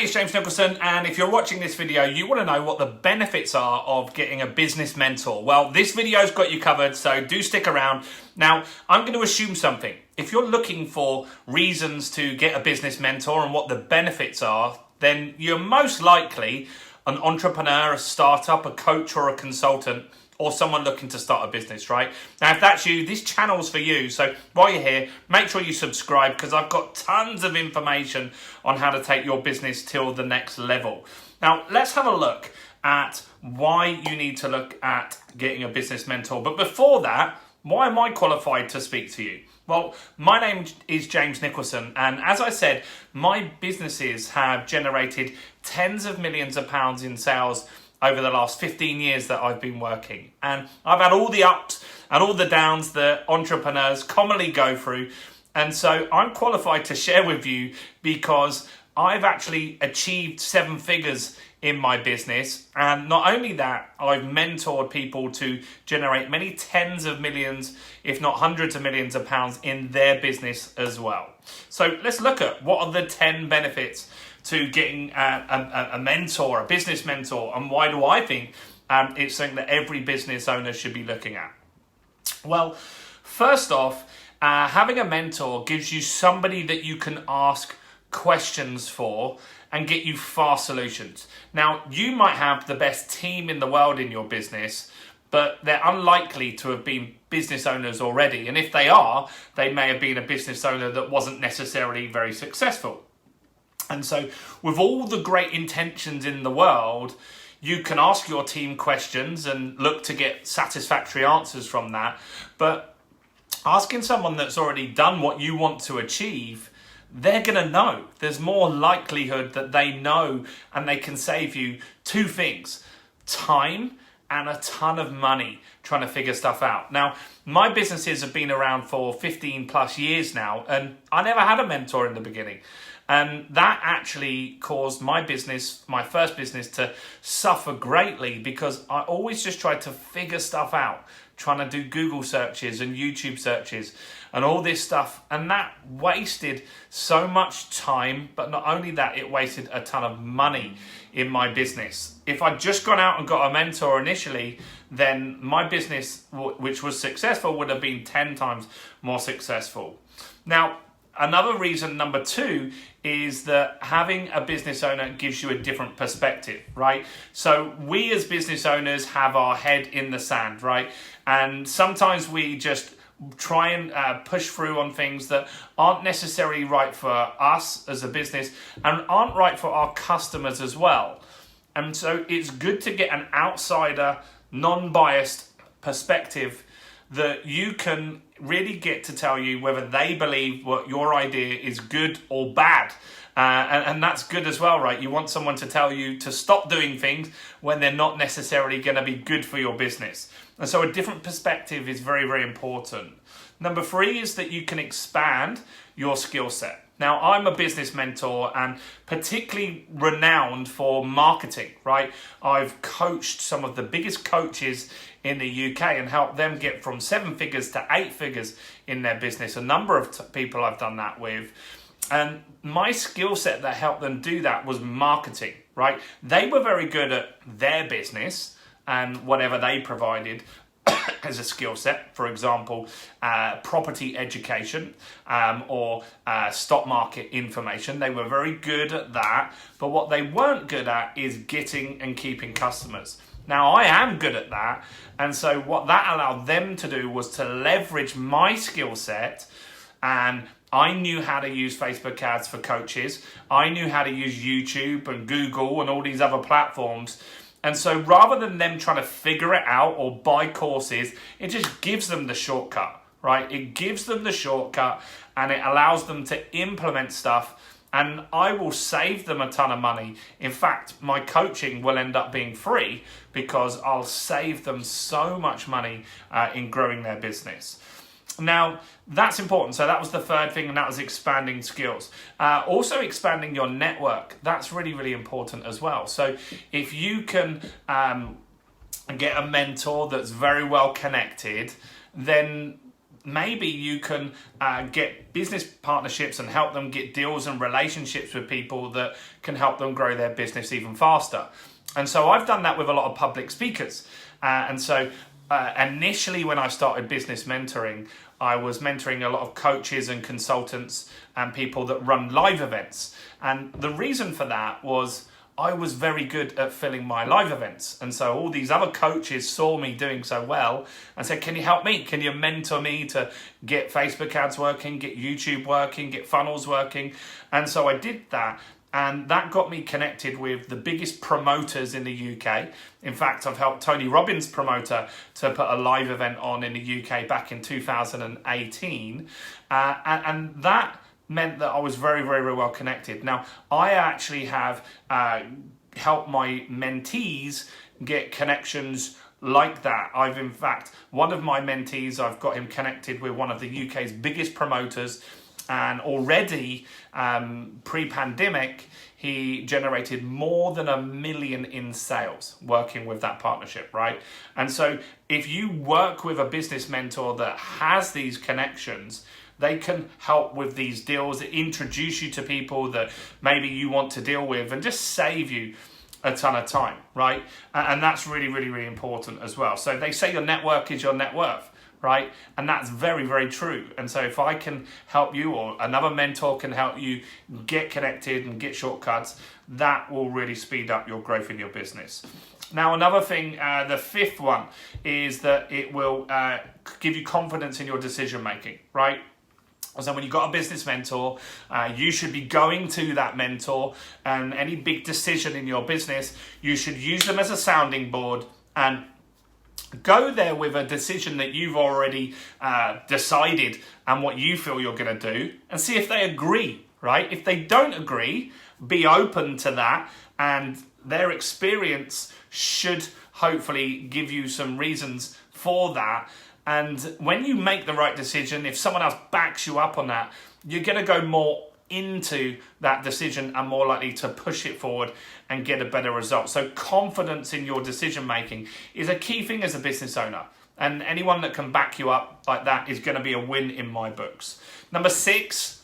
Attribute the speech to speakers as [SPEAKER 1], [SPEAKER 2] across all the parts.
[SPEAKER 1] Hey, it's James Nicholson, and if you're watching this video, you want to know what the benefits are of getting a business mentor. Well, this video's got you covered, so do stick around. Now, I'm going to assume something. If you're looking for reasons to get a business mentor and what the benefits are, then you're most likely an entrepreneur, a startup, a coach, or a consultant, or someone looking to start a business, right? Now, if that's you, this channel's for you. So while you're here, make sure you subscribe because I've got tons of information on how to take your business till the next level. Now, let's have a look at why you need to look at getting a business mentor. But before that, why am I qualified to speak to you? Well, my name is James Nicholson, and as I said, my businesses have generated tens of millions of pounds in sales over the last 15 years that I've been working. And I've had all the ups and all the downs that entrepreneurs commonly go through. And so I'm qualified to share with you because I've actually achieved 7 figures in my business. And not only that, I've mentored people to generate many tens of millions, if not hundreds of millions of pounds in their business as well. So let's look at what are the 10 benefits to getting a mentor, a business mentor, and why do I think it's something that every business owner should be looking at? Well, first off, having a mentor gives you somebody that you can ask questions for and get you fast solutions. Now, you might have the best team in the world in your business, but they're unlikely to have been business owners already. And if they are, they may have been a business owner that wasn't necessarily very successful. And so with all the great intentions in the world, you can ask your team questions and look to get satisfactory answers from that. But asking someone that's already done what you want to achieve, they're going to know. There's more likelihood that they know and they can save you 2 things: time and a ton of money trying to figure stuff out. Now, my businesses have been around for 15 plus years now, and I never had a mentor in the beginning. And that actually caused my business, my first business, to suffer greatly because I always just tried to figure stuff out, trying to do Google searches and YouTube searches and all this stuff. And that wasted so much time, but not only that, it wasted a ton of money in my business. If I'd just gone out and got a mentor initially, then my business, which was successful, would have been 10 times more successful. Now, another reason, number 2, is that having a business owner gives you a different perspective, right? So we as business owners have our head in the sand, right? And sometimes we just try and push through on things that aren't necessarily right for us as a business and aren't right for our customers as well. And so it's good to get an outsider, non-biased perspective that you can really get to tell you whether they believe what your idea is good or bad. And that's good as well, right? You want someone to tell you to stop doing things when they're not necessarily going to be good for your business. And so a different perspective is very, very important. Number 3 is that you can expand your skill set. Now, I'm a business mentor and particularly renowned for marketing, right? I've coached some of the biggest coaches in the UK and helped them get from 7 figures to 8 figures in their business. A number of people I've done that with. And my skill set that helped them do that was marketing, right? They were very good at their business and whatever they provided as a skill set, for example, property education or stock market information. They were very good at that, but what they weren't good at is getting and keeping customers. Now, I am good at that, and so what that allowed them to do was to leverage my skill set, and I knew how to use Facebook ads for coaches. I knew how to use YouTube and Google and all these other platforms. And so rather than them trying to figure it out or buy courses, it just gives them the shortcut, right? It gives them the shortcut and it allows them to implement stuff, and I will save them a ton of money. In fact, my coaching will end up being free because I'll save them so much money in growing their business. Now, that's important. So that was the 3rd thing, and that was expanding skills. Also expanding your network. That's really, really important as well. So if you can get a mentor that's very well connected, then maybe you can get business partnerships and help them get deals and relationships with people that can help them grow their business even faster. And so I've done that with a lot of public speakers. Initially, when I started business mentoring, I was mentoring a lot of coaches and consultants and people that run live events. And the reason for that was I was very good at filling my live events. And so all these other coaches saw me doing so well and said, can you help me? Can you mentor me to get Facebook ads working, get YouTube working, get funnels working? And so I did that. And that got me connected with the biggest promoters in the UK. In fact, I've helped Tony Robbins' promoter to put a live event on in the UK back in 2018. And that meant that I was very, very, very well connected. Now, I actually have helped my mentees get connections like that. In fact, one of my mentees, I've got him connected with one of the UK's biggest promoters. And already, pre-pandemic, he generated more than $1 million in sales working with that partnership, right? And so if you work with a business mentor that has these connections, they can help with these deals, introduce you to people that maybe you want to deal with and just save you a ton of time, right? And that's really, really, really important as well. So they say your network is your net worth. Right? And that's very, very true. And so if I can help you or another mentor can help you get connected and get shortcuts, that will really speed up your growth in your business. Now, another thing, the fifth one, is that it will give you confidence in your decision making, right? So when you've got a business mentor, you should be going to that mentor, and any big decision in your business, you should use them as a sounding board and go there with a decision that you've already decided and what you feel you're going to do, and see if they agree, right? If they don't agree, be open to that, and their experience should hopefully give you some reasons for that. And when you make the right decision, if someone else backs you up on that, you're going to go more into that decision and more likely to push it forward and get a better result. So confidence in your decision making is a key thing as a business owner. And anyone that can back you up like that is going to be a win in my books. Number 6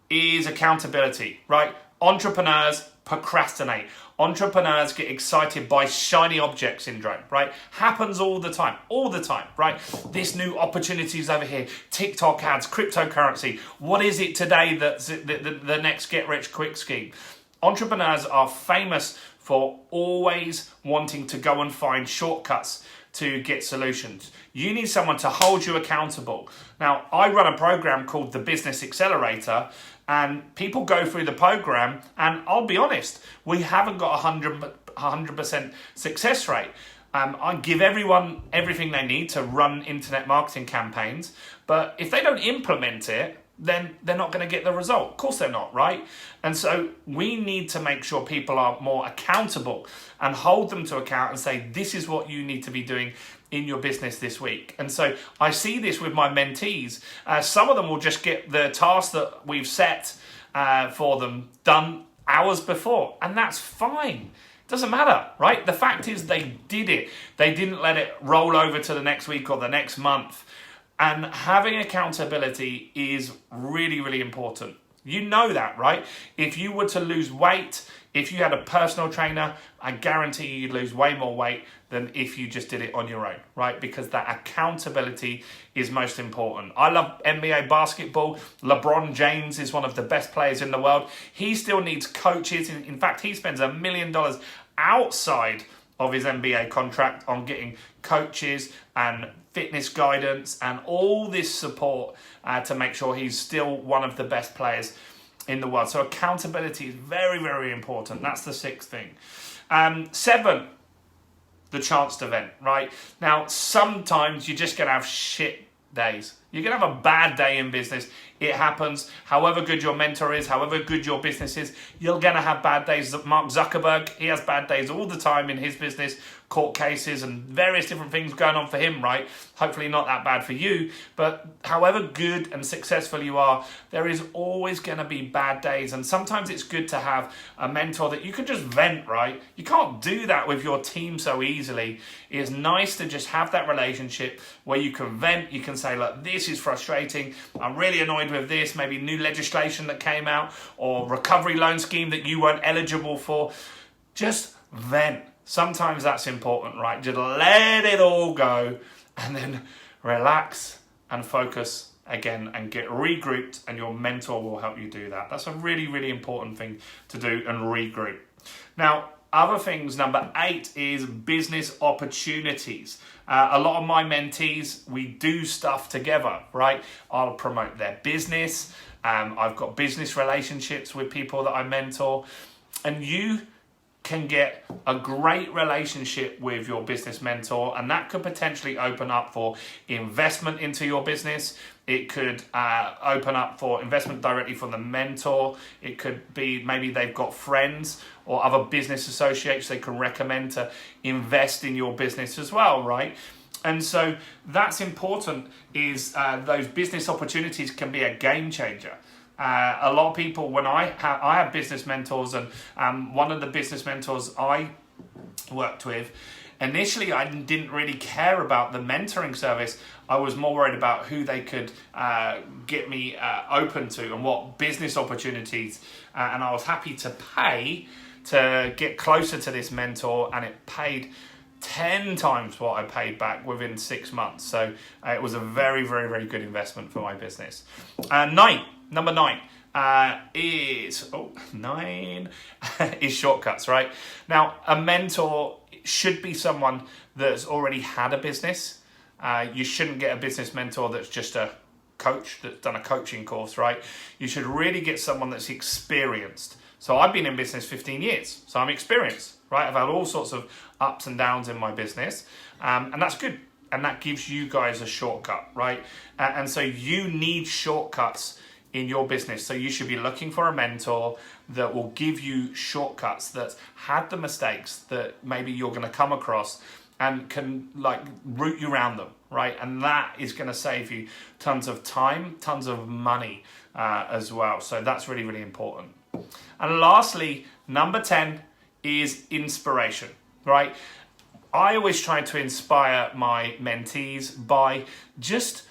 [SPEAKER 1] is accountability, right? Entrepreneurs procrastinate. Entrepreneurs get excited by shiny object syndrome, right? Happens all the time, right? This new opportunity's over here, TikTok ads, cryptocurrency. What is it today that's the next get rich quick scheme? Entrepreneurs are famous for always wanting to go and find shortcuts to get solutions. You need someone to hold you accountable. Now, I run a program called the Business Accelerator, and people go through the program, and I'll be honest, we haven't got 100% success rate. I give everyone everything they need to run internet marketing campaigns, but if they don't implement it, then they're not going to get the result. Of course they're not, right? And so we need to make sure people are more accountable and hold them to account and say, this is what you need to be doing in your business this week. And so I see this with my mentees. Some of them will just get the task that we've set for them done hours before, and that's fine. Doesn't matter, right? The fact is they did it. They didn't let it roll over to the next week or the next month. And having accountability is really, really important. You know that, right? If you were to lose weight, if you had a personal trainer, I guarantee you'd lose way more weight than if you just did it on your own, right? Because that accountability is most important. I love NBA basketball. LeBron James is one of the best players in the world. He still needs coaches. In fact, he spends $1 million outside of his NBA contract on getting coaches and fitness guidance and all this support to make sure he's still one of the best players in the world. So accountability is very, very important. That's the 6th thing. 7, the chance to vent, right? Now, sometimes you're just going to have shit days. You're going to have a bad day in business. It happens. However good your mentor is, however good your business is, you're going to have bad days. Mark Zuckerberg, he has bad days all the time in his business, court cases and various different things going on for him, right? Hopefully not that bad for you, but however good and successful you are, there is always going to be bad days. And sometimes it's good to have a mentor that you can just vent, right? You can't do that with your team so easily. It's nice to just have that relationship where you can vent, you can say, look, this this is frustrating. I'm really annoyed with this, maybe new legislation that came out or recovery loan scheme that you weren't eligible for. Just vent. Sometimes that's important, right? Just let it all go and then relax and focus again and get regrouped, and your mentor will help you do that. That's a really, really important thing to do, and regroup. Now, other things, number 8 is business opportunities. A lot of my mentees, we do stuff together, right? I'll promote their business. I've got business relationships with people that I mentor, and you can get a great relationship with your business mentor, and that could potentially open up for investment into your business. It could open up for investment directly from the mentor. It could be maybe they've got friends or other business associates they can recommend to invest in your business as well, right? And so that's important, is those business opportunities can be a game changer. A lot of people, when I have business mentors, and one of the business mentors I worked with, initially I didn't really care about the mentoring service. I was more worried about who they could get me open to and what business opportunities. And I was happy to pay to get closer to this mentor, and it paid 10 times what I paid back within 6 months. So it was a very, very, very good investment for my business. Number 9 is shortcuts, right? Now, a mentor should be someone that's already had a business. You shouldn't get a business mentor that's just a coach that's done a coaching course, right? You should really get someone that's experienced. So I've been in business 15 years, so I'm experienced, right? I've had all sorts of ups and downs in my business, and that's good. And that gives you guys a shortcut, right? And so you need shortcuts in your business. So you should be looking for a mentor that will give you shortcuts, that had the mistakes that maybe you're going to come across, and can route you around them, right? And that is going to save you tons of time, tons of money as well. So that's really, really important. And lastly, number 10 is inspiration, right? I always try to inspire my mentees by just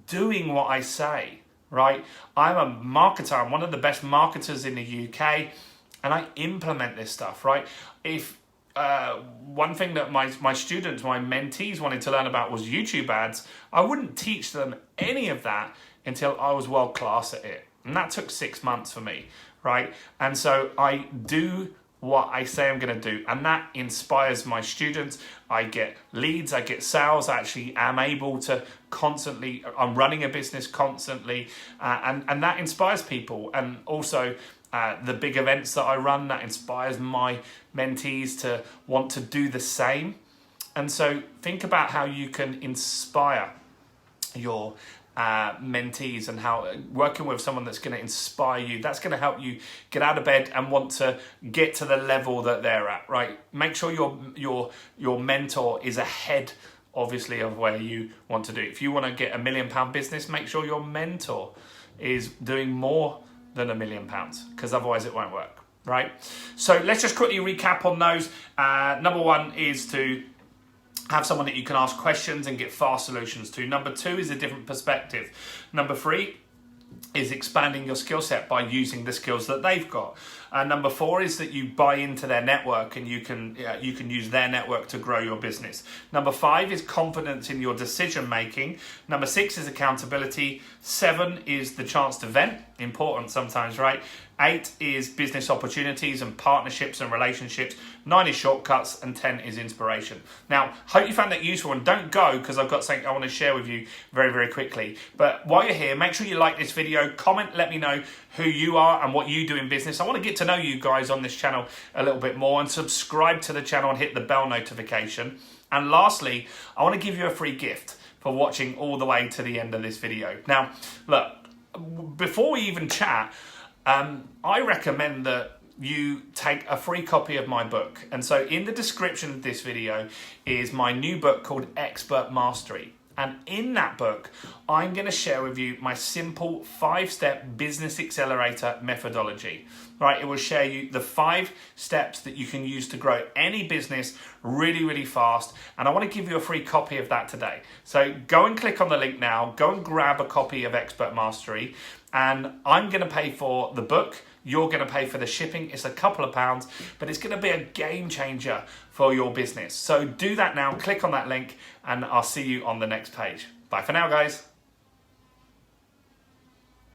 [SPEAKER 1] doing what I say, right? I'm a marketer. I'm one of the best marketers in the UK, and I implement this stuff, right? If one thing that my students, my mentees wanted to learn about was YouTube ads, I wouldn't teach them any of that until I was world class at it. And that took 6 months for me, right? And so I do what I say I'm going to do, and that inspires my students. I get leads, I get sales. I actually am able to I'm running a business constantly, and that inspires people. And also the big events that I run, that inspires my mentees to want to do the same. And so think about how you can inspire your mentees, and how working with someone that's going to inspire you, that's going to help you get out of bed and want to get to the level that they're at, right? Make sure your mentor is ahead, obviously, of where you want to do. If you want to get £1 million business, make sure your mentor is doing more than £1 million, because otherwise it won't work, right? So let's just quickly recap on those. Number 1 is to have someone that you can ask questions and get fast solutions to. Number 2 is a different perspective. Number 3 is expanding your skill set by using the skills that they've got. Number 4 is that you buy into their network, and you can use their network to grow your business. Number 5 is confidence in your decision making. Number 6 is accountability. 7 is the chance to vent, important sometimes, right? 8 is business opportunities and partnerships and relationships. 9 is shortcuts, and 10 is inspiration. Now, hope you found that useful, and don't go, because I've got something I want to share with you very, very quickly. But while you're here, make sure you like this video, comment, let me know who you are and what you do in business. I want to get to know you guys on this channel a little bit more, and subscribe to the channel and hit the bell notification. And lastly, I want to give you a free gift for watching all the way to the end of this video. Now, look, before we even chat, I recommend that you take a free copy of my book. And so in the description of this video is my new book called Expert Mastery. And in that book, I'm going to share with you my simple 5-step business accelerator methodology. Right, it will share you the 5 steps that you can use to grow any business really, really fast. And I want to give you a free copy of that today. So go and click on the link now, go and grab a copy of Expert Mastery, and I'm going to pay for the book. You're going to pay for the shipping. It's a couple of pounds, but it's going to be a game changer for your business. So do that now, click on that link, and I'll see you on the next page. Bye for now, guys.